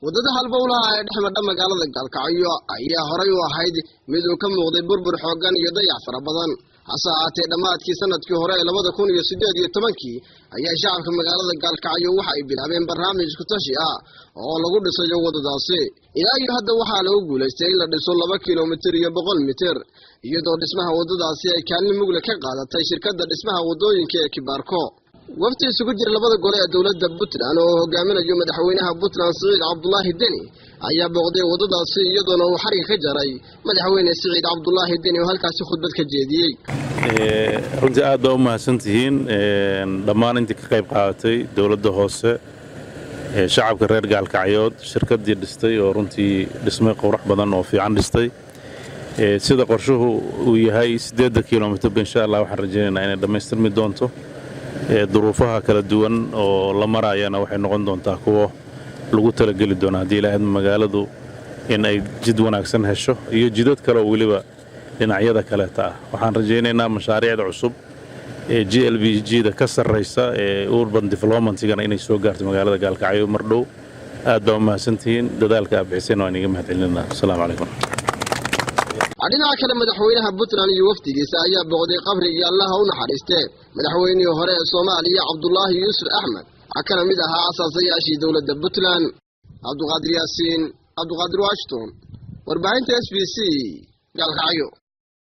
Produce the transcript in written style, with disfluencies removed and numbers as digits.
wadada halbowlaha ee dhexmarta magaalada Gaalkacyo ayaa horay u ahayd mid uu ka muuqday burbur xooggan iyo dayac fara badan hase ahaatee dhammaadkii sanadkii hore ee 2018 ayaa shacabka magaalada Gaalkacyo waxa ay bilaabeen barnaamij isku tashi ah oo lagu dhisayo wadadaasi ilaa iyo hadda waxaa lagu guuleystay in la dhiso 2 kiiloomitir iyo 100 mitir iyadoo dhismaha wadadaasi ay kaalin mug leh ka qaadatay shirkadda dhismaha wadooyinka ee Kibaarko wafti isugu jira labada gole ee dawladda Puntland oo hogaaminayo madaxweynaha Puntland Siciid Cabdullaahi Deni ayaa booqday wadadaasi iyadoo uu xariiq ka jaray madaxweyne Siciid Cabdullaahi Deni oo halkaas khudbad ka jeediyay runtii aad baa u mahadsantihiin dhammaan intii ka qayb qaadatay dawladda hoose shacabka reer Gaalkacyood shirkaddii dhistay oo runtii dhismay qurux badan oo fiican dhistay sida qorshuhu uu yahay 8 kiiloomitir insha Allah waxaan rajaynaynaa inay dhameystirmi doonto duruufaha kala duwan oo la marayana waxay noqon doontaa kuwa lagu talagali doona hadii ilaahay magaaladu in ay jid wanaagsan hesho iyo jidad kale oo waliba dhinacyada kale taa waxaan rajaynaynaa mashaariicda cusub ee GLBG-da ka sarreysa ee urban development-gana inay soo gaarto magaalada Gaalkacyo mar dhow aad baa u mahadsantihiin dadaalka aad bixiseen oo aniga mahadcelinaa assalaamu calaykum dhinaca kale madaxweynaha Puntland iyo wafdigiisa ayaa booqday qabriga Allah u naxariistay madaxweynihii hore ee Soomaaliya Cabdullaahi Yuusuf Axmed kana mid ahaa asaasayaashii dawladda Puntland Abduqaadir Yaasiin Abduqaadir Washington warbaahinta SBC Gaalkacyo